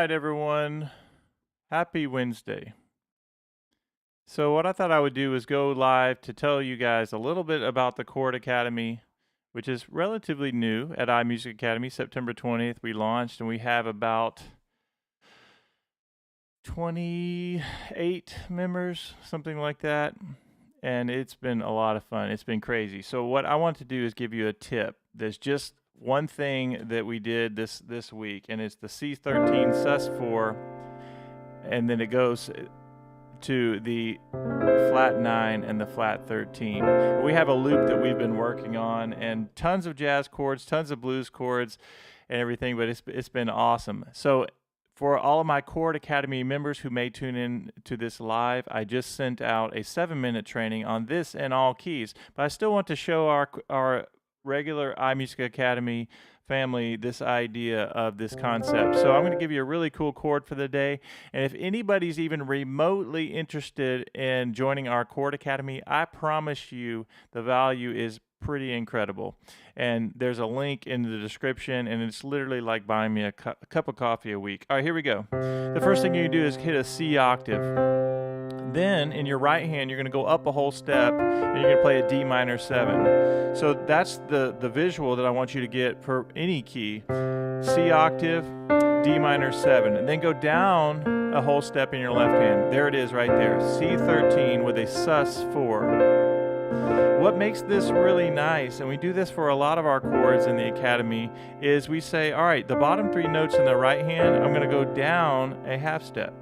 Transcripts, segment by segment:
right, everyone. Happy Wednesday. So, what I thought I would do is go live to tell you guys a little bit about the Chord Academy, which is relatively new at iMusic Academy. September 20th, we launched, and we have about 28 members, something like that. And it's been a lot of fun. It's been crazy. So, what I want to do is give you a tip. There's just one thing that we did this week, and it's the C13 sus4, and then it goes to the flat 9 and the flat 13. We have a loop that we've been working on, and tons of jazz chords, tons of blues chords, and everything. But it's been awesome. So for all of my Chord Academy members who may tune in to this live, I just sent out a 7-minute training on this and all keys. But I still want to show our regular iMusic Academy family this idea of this concept. So I'm going to give you a really cool chord for the day. And if anybody's even remotely interested in joining our Chord Academy, I promise you the value is pretty incredible. And there's a link in the description, and it's literally like buying me a cup of coffee a week. All right, here we go. The first thing you do is hit a C octave. Then in your right hand, you're going to go up a whole step, and you're going to play a D minor 7. So that's the visual that I want you to get for any key. C octave, D minor 7. And then go down a whole step in your left hand. There it is right there. C13 with a sus4. What makes this really nice, and we do this for a lot of our chords in the Academy, is we say, all right, the bottom 3 notes in the right hand, I'm going to go down a half step.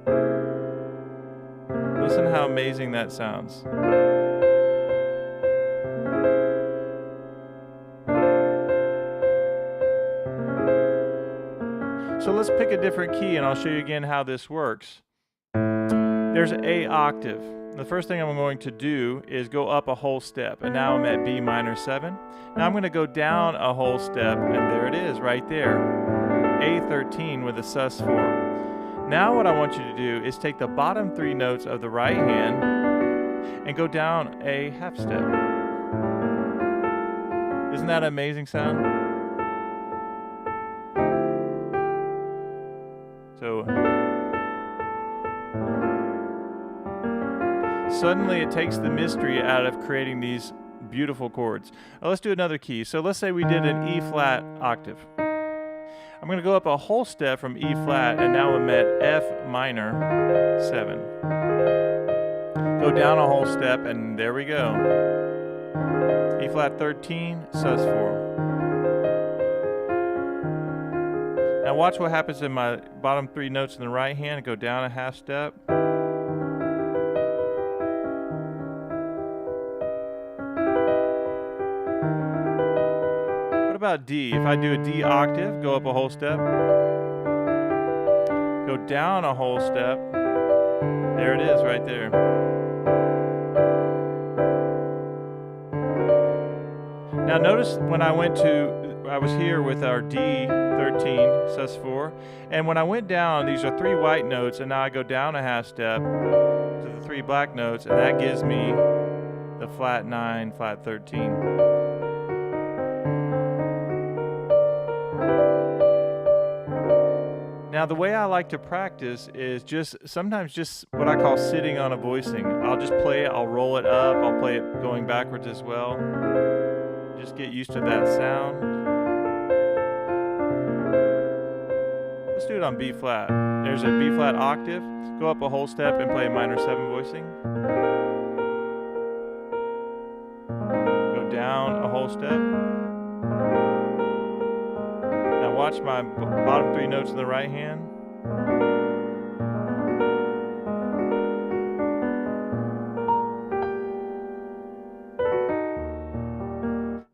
Listen how amazing that sounds. So let's pick a different key, and I'll show you again how this works. There's A octave. The first thing I'm going to do is go up a whole step, and now I'm at B minor 7. Now I'm going to go down a whole step, and there it is right there. A13 with a sus4. Now what I want you to do is take the bottom 3 notes of the right hand and go down a half step. Isn't that an amazing sound? So suddenly it takes the mystery out of creating these beautiful chords. Now let's do another key. So let's say we did an E flat octave. I'm going to go up a whole step from E flat, and now I'm at F minor 7. Go down a whole step, and there we go. E flat 13, sus4. Now watch what happens in my bottom 3 notes in the right hand. Go down a half step. What about D? If I do a D octave, go up a whole step, go down a whole step, there it is right there. Now notice when I was here with our D13 sus4, and when I went down, these are 3 white notes, and now I go down a half step to the 3 black notes, and that gives me the flat 9, flat 13. Now the way I like to practice is sometimes just what I call sitting on a voicing. I'll just play it, I'll roll it up, I'll play it going backwards as well. Just get used to that sound. Let's do it on B flat. There's a B flat octave. Go up a whole step and play a minor 7 voicing. Go down a whole step. Watch my bottom 3 notes in the right hand.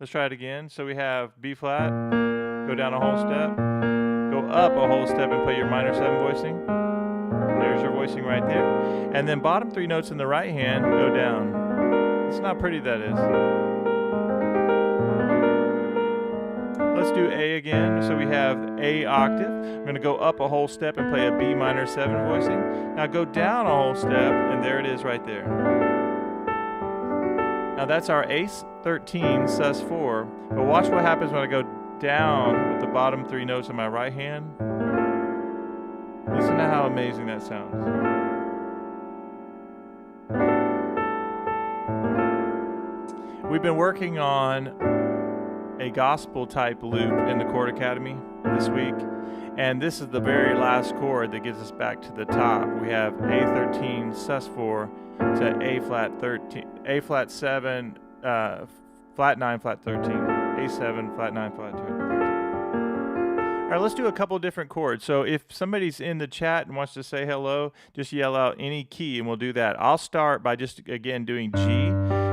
Let's try it again. So we have B flat, go down a whole step, go up a whole step and play your minor 7 voicing. There's your voicing right there. And then bottom 3 notes in the right hand, go down. Listen how pretty that is. Let's do A again. So we have A octave. I'm going to go up a whole step and play a B minor 7 voicing. Now go down a whole step, and there it is right there. Now that's our A13 sus4. But watch what happens when I go down with the bottom 3 notes of my right hand. This how amazing that sounds. We've been working on a gospel type loop in the Chord Academy this week, and this is the very last chord that gets us back to the top. We have A13 sus4 to A flat 13, A flat 7, flat 9, flat 13, A7, flat 9, flat 13. All right, let's do a couple different chords. So if somebody's in the chat and wants to say hello, just yell out any key and we'll do that. I'll start by just, again, doing G.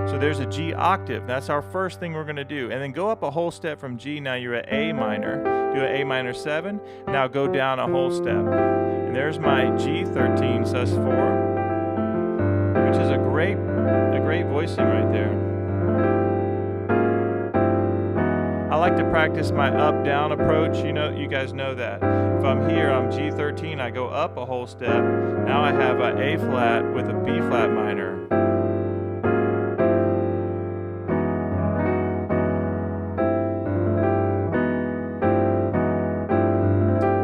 So there's a G octave. That's our first thing we're going to do. And then go up a whole step from G. Now you're at A minor. Do an A minor 7. Now go down a whole step. And there's my G13 sus4, which is a great voicing right there. I like to practice my up-down approach. You guys know that. If I'm here, I'm G13, I go up a whole step. Now I have an A flat with a B flat minor.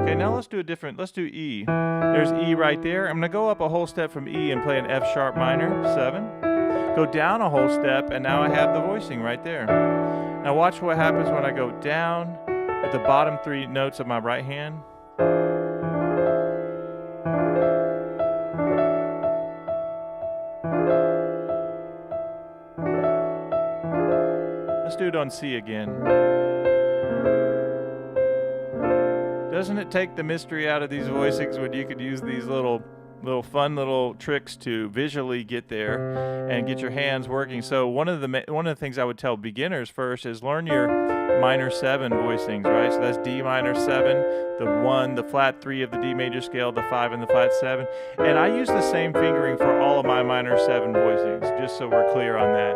Okay, now let's do let's do E. There's E right there. I'm gonna go up a whole step from E and play an F sharp minor, 7. Go down a whole step, and now I have the voicing right there. Now watch what happens when I go down at the bottom 3 notes of my right hand. Let's do it on C again. Doesn't it take the mystery out of these voicings when you could use these little fun little tricks to visually get there and get your hands working? So one of the things I would tell beginners first is learn your minor 7 voicings, right? So that's D minor 7, the 1, the flat 3 of the D major scale, the 5 and the flat 7. And I use the same fingering for all of my minor 7 voicings, just so we're clear on that.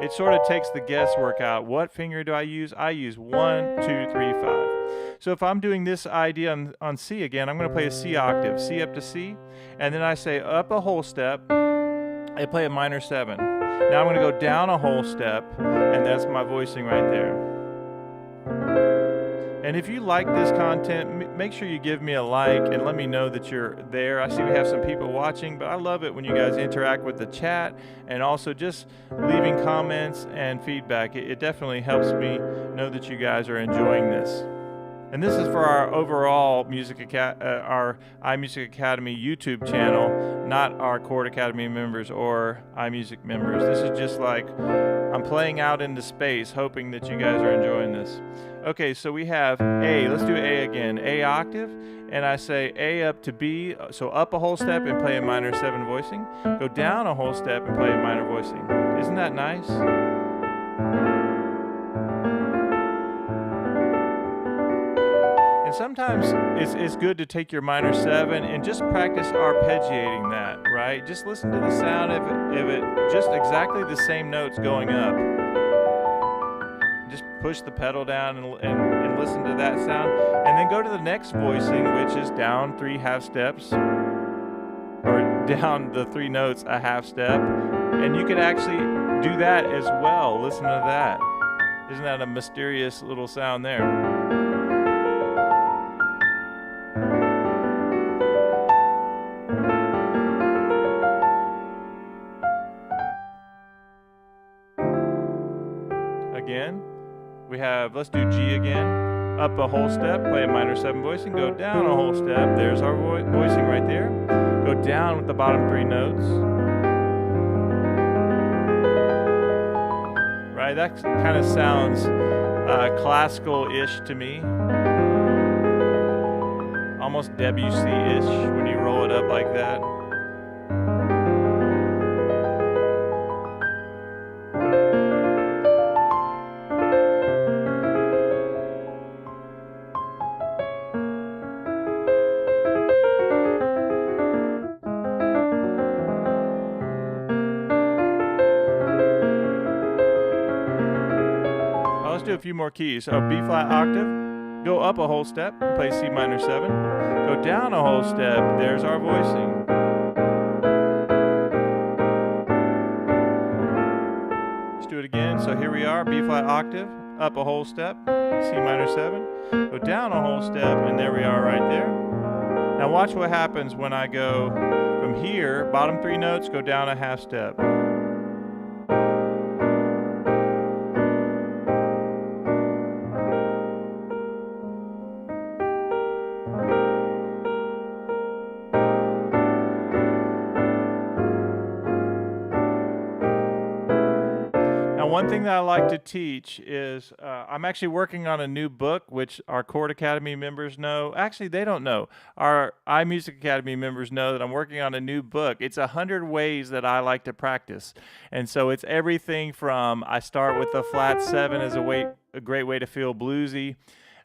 It sort of takes the guesswork out. What finger do I use? I use 1, 2, 3, 5. So if I'm doing this idea on C again, I'm going to play a C octave, C up to C, and then I say up a whole step, I play a minor 7. Now I'm going to go down a whole step, and that's my voicing right there. And if you like this content, make sure you give me a like and let me know that you're there. I see we have some people watching, but I love it when you guys interact with the chat and also just leaving comments and feedback. It definitely helps me know that you guys are enjoying this. And this is for our overall our iMusic Academy YouTube channel, not our Chord Academy members or iMusic members. This is just like I'm playing out into space, hoping that you guys are enjoying this. Okay, so we have A. Let's do A again. A octave, and I say A up to B. So up a whole step and play a minor 7 voicing. Go down a whole step and play a minor voicing. Isn't that nice? Sometimes it's good to take your minor 7 and just practice arpeggiating that, right? Just listen to the sound of it, just exactly the same notes going up. Just push the pedal down and listen to that sound. And then go to the next voicing, which is down 3 half steps, or down the 3 notes a half step. And you could actually do that as well. Listen to that. Isn't that a mysterious little sound there? Again, we have, let's do G again. Up a whole step, play a minor 7 voicing, go down a whole step, there's our voicing right there. Go down with the bottom 3 notes. Right, that kind of sounds classical-ish to me. Almost Debussy-ish when you roll it up like that. Let's do a few more keys. So B flat octave, go up a whole step, play C minor 7, go down a whole step, there's our voicing. Let's do it again. So here we are, B flat octave, up a whole step, C minor 7, go down a whole step, and there we are right there. Now watch what happens when I go from here, bottom 3 notes, go down a half step. One thing that I like to teach is I'm actually working on a new book, which our Chord Academy members know. Actually, they don't know. Our iMusic Academy members know that I'm working on a new book. It's 100 ways that I like to practice. And so it's everything from I start with the flat 7 as a great way to feel bluesy,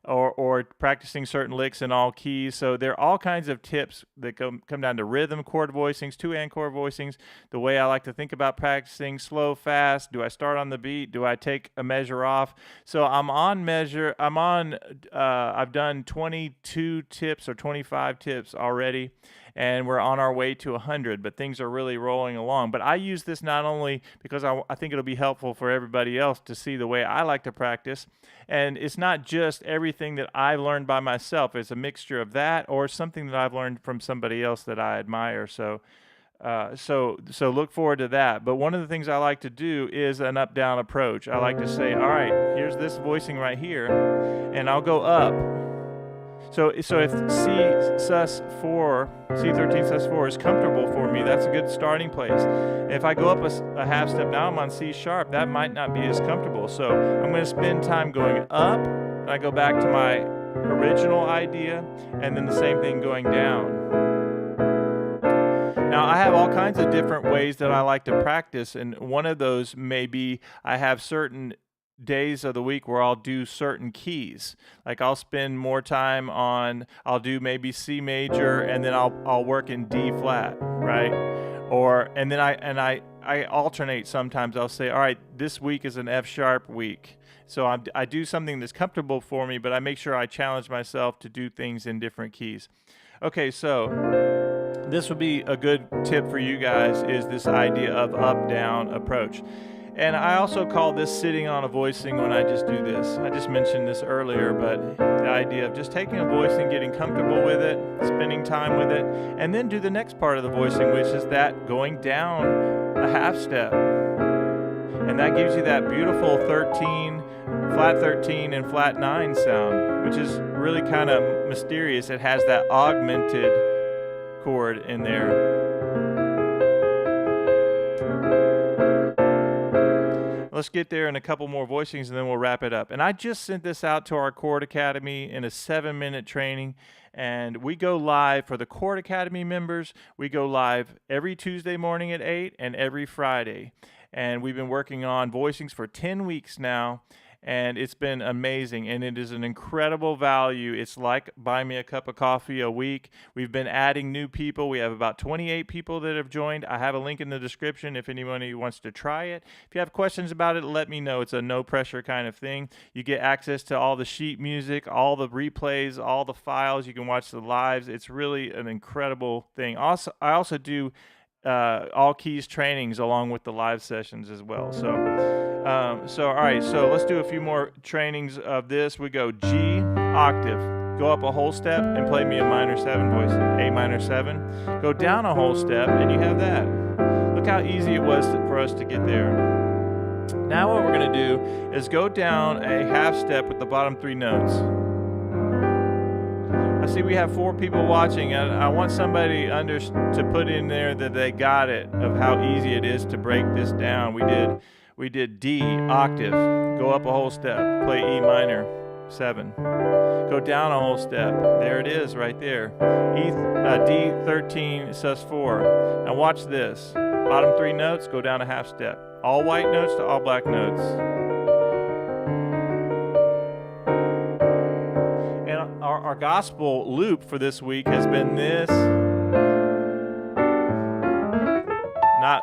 or practicing certain licks in all keys. So there are all kinds of tips that come down to rhythm, chord voicings, 2-hand chord voicings, the way I like to think about practicing, slow, fast. Do I start on the beat? Do I take a measure off? So I've done 22 tips or 25 tips already, and we're on our way to 100, but things are really rolling along. But I use this not only because I think it'll be helpful for everybody else to see the way I like to practice, and it's not just everything that I've learned by myself. It's a mixture of that or something that I've learned from somebody else that I admire. So look forward to that. But one of the things I like to do is an up-down approach. I like to say, all right, here's this voicing right here, and I'll go up. So if C13 sus 4 is comfortable for me, that's a good starting place. If I go up a half step, now I'm on C sharp, that might not be as comfortable. So I'm going to spend time going up, and I go back to my original idea, and then the same thing going down. Now, I have all kinds of different ways that I like to practice, and one of those may be I have certain days of the week where I'll do certain keys. Like I'll spend more time I'll do maybe C major, and then I'll work in D flat, right? And then I alternate sometimes. I'll say, all right, this week is an F sharp week. So I do something that's comfortable for me, but I make sure I challenge myself to do things in different keys. Okay, so this would be a good tip for you guys, is this idea of up-down approach. And I also call this sitting on a voicing when I just do this. I just mentioned this earlier, but the idea of just taking a voicing, getting comfortable with it, spending time with it, and then do the next part of the voicing, which is that going down a half step. And that gives you that beautiful 13, flat 13 and flat 9 sound, which is really kind of mysterious. It has that augmented chord in there. Let's get there in a couple more voicings, and then we'll wrap it up. And I just sent this out to our Chord Academy in a 7-minute training, and we go live for the Chord Academy members. We go live every Tuesday morning at 8 and every Friday. And we've been working on voicings for 10 weeks now, and it's been amazing, and it is an incredible value. It's like buy me a cup of coffee a week. We've been adding new people. We have about 28 people that have joined. I have a link in the description if anyone wants to try it. If you have questions about it, let me know. It's a no pressure kind of thing. You get access to all the sheet music, all the replays, all the files. You can watch the lives. It's really an incredible thing. I also do all keys trainings along with the live sessions as well. So all right, so let's do a few more trainings of this. We go G octave, go up a whole step and play me a minor 7 voice, A minor 7. Go down a whole step and you have that. Look how easy it was for us to get there. Now what we're going to do is go down a half step with the bottom 3 notes. I see we have 4 people watching, and I want somebody to put in there that they got it, of how easy it is to break this down. We did D octave, go up a whole step, play E minor 7, go down a whole step. There it is right there. D13 sus 4. Now watch this. Bottom 3 notes, go down a half step. All white notes to all black notes. And our gospel loop for this week has been this.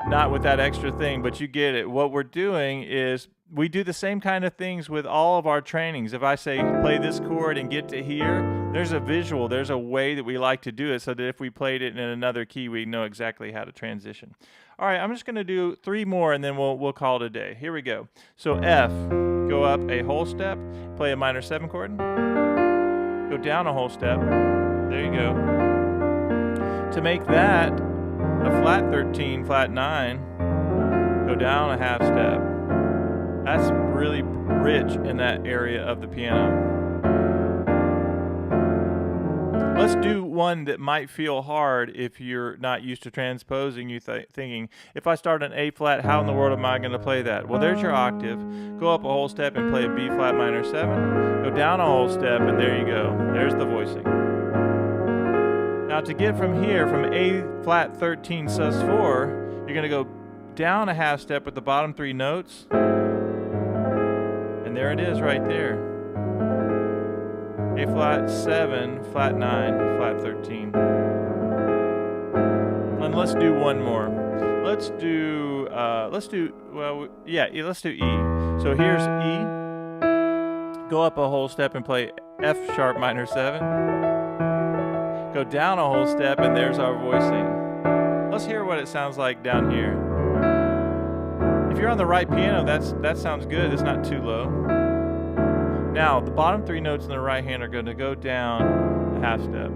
Not with that extra thing, but you get it. What we're doing is we do the same kind of things with all of our trainings. If I say play this chord and get to here, there's a visual, there's a way that we like to do it so that if we played it in another key, we know exactly how to transition. All right, I'm just going to do 3 more and then we'll call it a day. Here we go. So F, go up a whole step, play a minor 7 chord, go down a whole step. There you go. To make that a flat 13, flat 9, go down a half step. That's really rich in that area of the piano. Let's do one that might feel hard if you're not used to transposing. You thinking, if I start an A flat, how in the world am I going to play that? Well, there's your octave. Go up a whole step and play a B flat minor 7. Go down a whole step, and there you go. There's the voicing. Now to get from here, from A flat 13 sus 4, you're going to go down a half step with the bottom 3 notes. And there it is right there. A flat 7, flat 9, flat 13. And let's do one more. Let's do E. So here's E. Go up a whole step and play F sharp minor 7. Go down a whole step, and there's our voicing. Let's hear what it sounds like down here. If you're on the right piano, that sounds good. It's not too low. Now, the bottom 3 notes in the right hand are going to go down a half step.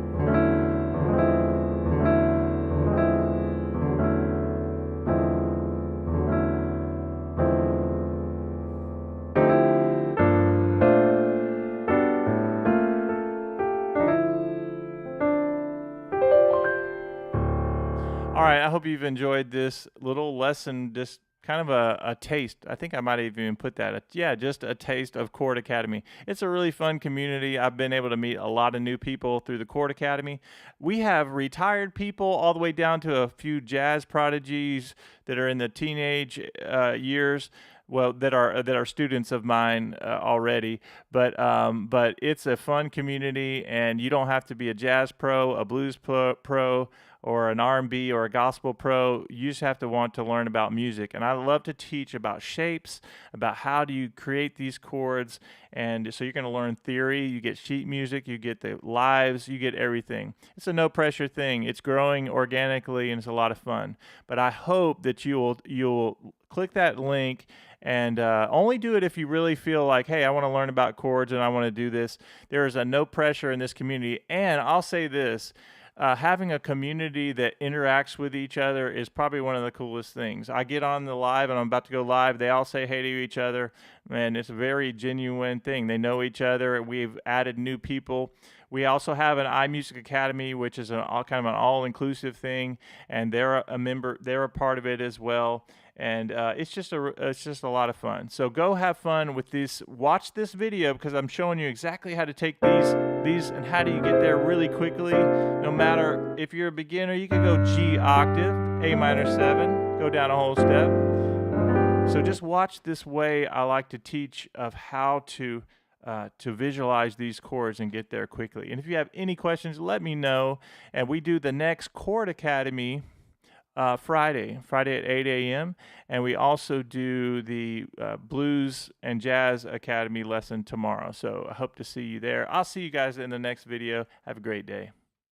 All right, I hope you've enjoyed this little lesson, just kind of a taste. I think I might have even put that. Just a taste of Chord Academy. It's a really fun community. I've been able to meet a lot of new people through the Chord Academy. We have retired people all the way down to a few jazz prodigies that are in the teenage years. Well, that are students of mine already, but it's a fun community, and you don't have to be a jazz pro, a blues pro, or an R&B or a gospel pro. You just have to want to learn about music. And I love to teach about shapes, about how do you create these chords. And so you're going to learn theory, you get sheet music, you get the lives, you get everything. It's a no pressure thing. It's growing organically, and it's a lot of fun. But I hope that you'll click that link, and only do it if you really feel like, hey, I want to learn about chords and I want to do this. There is a no pressure in this community. And I'll say this, having a community that interacts with each other is probably one of the coolest things. I get on the live, and I'm about to go live. They all say hey to each other, and it's a very genuine thing. They know each other. We've added new people. We also have an iMusic Academy, which is kind of an all-inclusive thing, and they're a member. They're a part of it as well. And it's just a lot of fun. So go have fun with this. Watch this video, because I'm showing you exactly how to take these and how do you get there really quickly. No matter if you're a beginner, you can go G octave, A minor 7, go down a whole step. So just watch this way I like to teach of how to visualize these chords and get there quickly. And if you have any questions, let me know. And we do the next Chord Academy Friday at 8 a.m. And we also do the Blues and Jazz Academy lesson tomorrow. So I hope to see you there. I'll see you guys in the next video. Have a great day.